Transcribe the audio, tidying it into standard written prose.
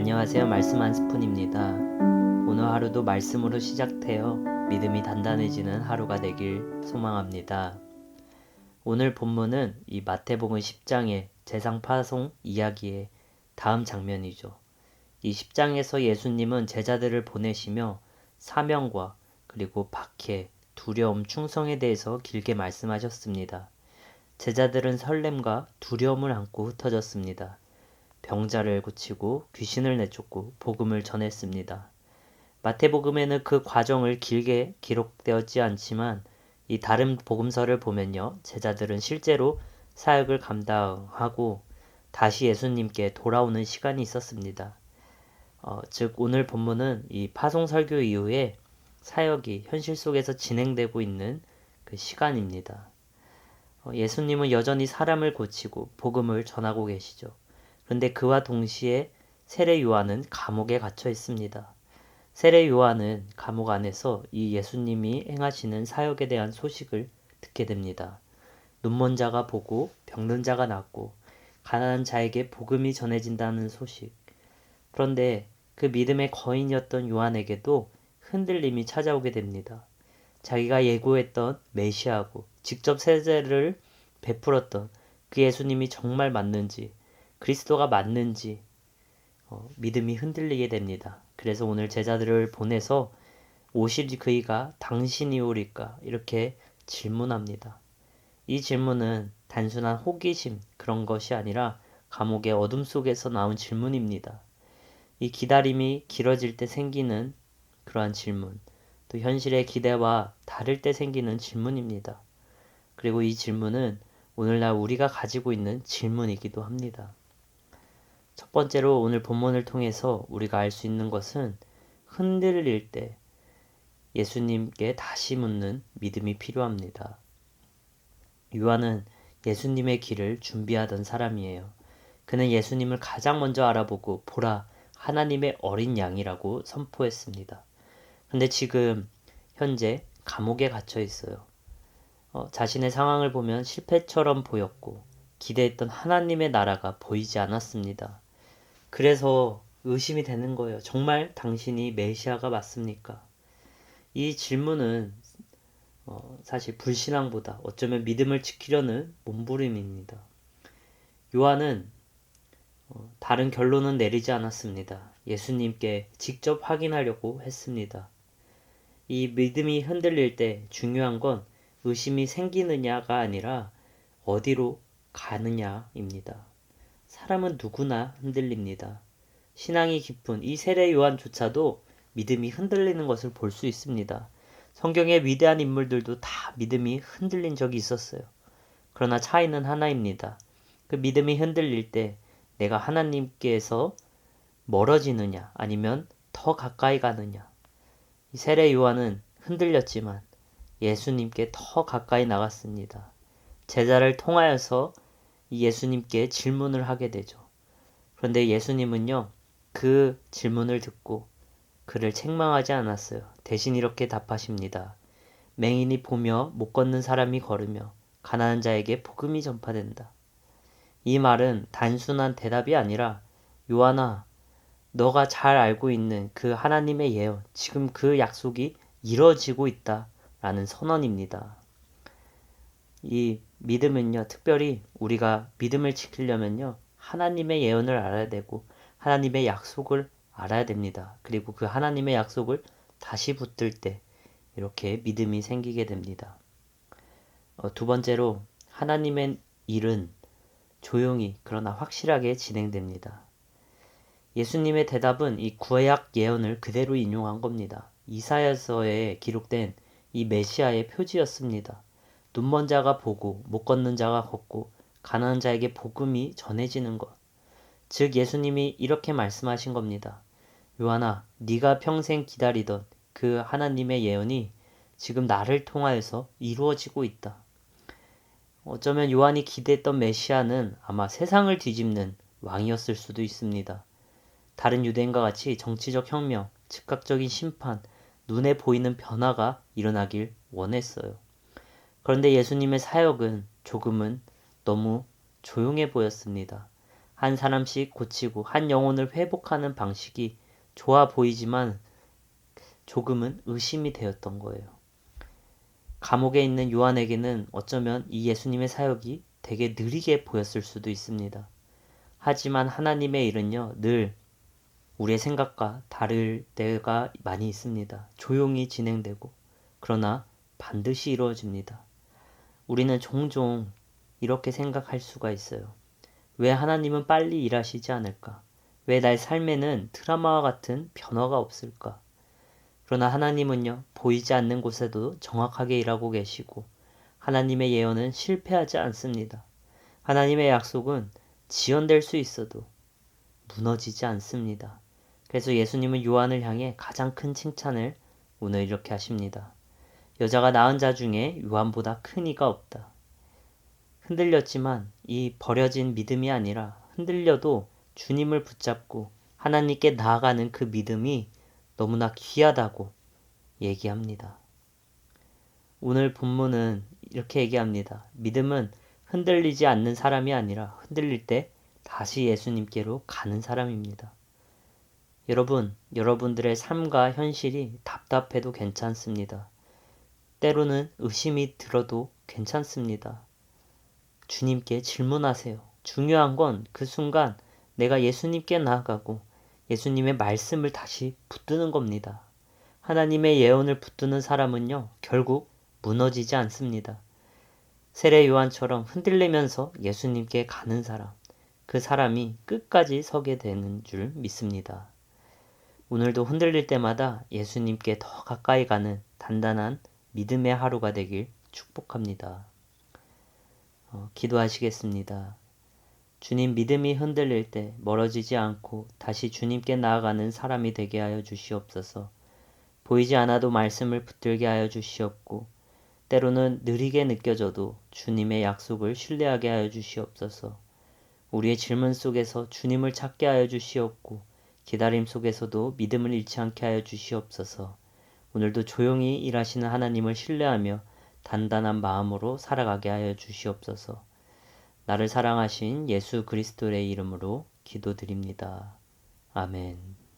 안녕하세요. 말씀 한 스푼입니다. 오늘 하루도 말씀으로 시작되어 믿음이 단단해지는 하루가 되길 소망합니다. 오늘 본문은 이 마태복음 10장의 제상 파송 이야기의 다음 장면이죠. 이 10장에서 예수님은 제자들을 보내시며 사명과 그리고 박해, 두려움, 충성에 대해서 길게 말씀하셨습니다. 제자들은 설렘과 두려움을 안고 흩어졌습니다. 병자를 고치고 귀신을 내쫓고 복음을 전했습니다. 마태복음에는 그 과정을 길게 기록되었지 않지만 이 다른 복음서를 보면요. 제자들은 실제로 사역을 감당하고 다시 예수님께 돌아오는 시간이 있었습니다. 즉 오늘 본문은 이 파송 설교 이후에 사역이 현실 속에서 진행되고 있는 그 시간입니다. 예수님은 여전히 사람을 고치고 복음을 전하고 계시죠. 그런데 그와 동시에 세례 요한은 감옥에 갇혀 있습니다. 세례 요한은 감옥 안에서 이 예수님이 행하시는 사역에 대한 소식을 듣게 됩니다. 눈먼 자가 보고 병든 자가 낫고 가난한 자에게 복음이 전해진다는 소식. 그런데 그 믿음의 거인이었던 요한에게도 흔들림이 찾아오게 됩니다. 자기가 예고했던 메시아고 직접 세례를 베풀었던 그 예수님이 정말 맞는지 그리스도가 맞는지 믿음이 흔들리게 됩니다. 그래서 오늘 제자들을 보내서 오실 그이가 당신이 오릴까 이렇게 질문합니다. 이 질문은 단순한 호기심 그런 것이 아니라 감옥의 어둠 속에서 나온 질문입니다. 이 기다림이 길어질 때 생기는 그러한 질문, 또 현실의 기대와 다를 때 생기는 질문입니다. 그리고 이 질문은 오늘날 우리가 가지고 있는 질문이기도 합니다. 첫 번째로 오늘 본문을 통해서 우리가 알 수 있는 것은 흔들릴 때 예수님께 다시 묻는 믿음이 필요합니다. 요한은 예수님의 길을 준비하던 사람이에요. 그는 예수님을 가장 먼저 알아보고 보라 하나님의 어린 양이라고 선포했습니다. 근데 지금 현재 감옥에 갇혀 있어요. 자신의 상황을 보면 실패처럼 보였고 기대했던 하나님의 나라가 보이지 않았습니다. 그래서 의심이 되는 거예요. 정말 당신이 메시아가 맞습니까? 이 질문은 사실 불신앙보다 어쩌면 믿음을 지키려는 몸부림입니다. 요한은 다른 결론은 내리지 않았습니다. 예수님께 직접 확인하려고 했습니다. 이 믿음이 흔들릴 때 중요한 건 의심이 생기느냐가 아니라 어디로 가느냐입니다. 사람은 누구나 흔들립니다. 신앙이 깊은 이 세례 요한조차도 믿음이 흔들리는 것을 볼 수 있습니다. 성경의 위대한 인물들도 다 믿음이 흔들린 적이 있었어요. 그러나 차이는 하나입니다. 그 믿음이 흔들릴 때 내가 하나님께서 멀어지느냐 아니면 더 가까이 가느냐. 이 세례 요한은 흔들렸지만 예수님께 더 가까이 나갔습니다. 제자를 통하여서 예수님께 질문을 하게 되죠. 그런데 예수님은요, 그 질문을 듣고 그를 책망하지 않았어요. 대신 이렇게 답하십니다. 맹인이 보며 못 걷는 사람이 걸으며 가난한 자에게 복음이 전파된다. 이 말은 단순한 대답이 아니라 요한아, 너가 잘 알고 있는 그 하나님의 예언, 지금 그 약속이 이뤄지고 있다 라는 선언입니다. 이 믿음은요, 특별히 우리가 믿음을 지키려면요, 하나님의 예언을 알아야 되고 하나님의 약속을 알아야 됩니다. 그리고 그 하나님의 약속을 다시 붙들 때 이렇게 믿음이 생기게 됩니다. 두 번째로 하나님의 일은 조용히 그러나 확실하게 진행됩니다. 예수님의 대답은 이 구약 예언을 그대로 인용한 겁니다. 이사야서에 기록된 이 메시아의 표지였습니다. 눈먼 자가 보고 못 걷는 자가 걷고 가난한 자에게 복음이 전해지는 것. 즉 예수님이 이렇게 말씀하신 겁니다. 요한아, 네가 평생 기다리던 그 하나님의 예언이 지금 나를 통하여서 이루어지고 있다. 어쩌면 요한이 기대했던 메시아는 아마 세상을 뒤집는 왕이었을 수도 있습니다. 다른 유대인과 같이 정치적 혁명, 즉각적인 심판, 눈에 보이는 변화가 일어나길 원했어요. 그런데 예수님의 사역은 조금은 너무 조용해 보였습니다. 한 사람씩 고치고 한 영혼을 회복하는 방식이 좋아 보이지만 조금은 의심이 되었던 거예요. 감옥에 있는 요한에게는 어쩌면 이 예수님의 사역이 되게 느리게 보였을 수도 있습니다. 하지만 하나님의 일은요, 늘 우리의 생각과 다를 때가 많이 있습니다. 조용히 진행되고, 그러나 반드시 이루어집니다. 우리는 종종 이렇게 생각할 수가 있어요. 왜 하나님은 빨리 일하시지 않을까? 왜 나의 삶에는 드라마와 같은 변화가 없을까? 그러나 하나님은요, 보이지 않는 곳에도 정확하게 일하고 계시고, 하나님의 예언은 실패하지 않습니다. 하나님의 약속은 지연될 수 있어도 무너지지 않습니다. 그래서 예수님은 요한을 향해 가장 큰 칭찬을 오늘 이렇게 하십니다. 여자가 낳은 자 중에 요한보다 큰 이가 없다. 흔들렸지만 이 버려진 믿음이 아니라 흔들려도 주님을 붙잡고 하나님께 나아가는 그 믿음이 너무나 귀하다고 얘기합니다. 오늘 본문은 이렇게 얘기합니다. 믿음은 흔들리지 않는 사람이 아니라 흔들릴 때 다시 예수님께로 가는 사람입니다. 여러분, 여러분들의 삶과 현실이 답답해도 괜찮습니다. 때로는 의심이 들어도 괜찮습니다. 주님께 질문하세요. 중요한 건 그 순간 내가 예수님께 나아가고 예수님의 말씀을 다시 붙드는 겁니다. 하나님의 예언을 붙드는 사람은요, 결국 무너지지 않습니다. 세례 요한처럼 흔들리면서 예수님께 가는 사람, 그 사람이 끝까지 서게 되는 줄 믿습니다. 오늘도 흔들릴 때마다 예수님께 더 가까이 가는 단단한 믿음의 하루가 되길 축복합니다. 기도하시겠습니다. 주님, 믿음이 흔들릴 때 멀어지지 않고 다시 주님께 나아가는 사람이 되게 하여 주시옵소서. 보이지 않아도 말씀을 붙들게 하여 주시옵고 때로는 느리게 느껴져도 주님의 약속을 신뢰하게 하여 주시옵소서. 우리의 질문 속에서 주님을 찾게 하여 주시옵고 기다림 속에서도 믿음을 잃지 않게 하여 주시옵소서. 오늘도 조용히 일하시는 하나님을 신뢰하며 단단한 마음으로 살아가게 하여 주시옵소서. 나를 사랑하신 예수 그리스도의 이름으로 기도드립니다. 아멘.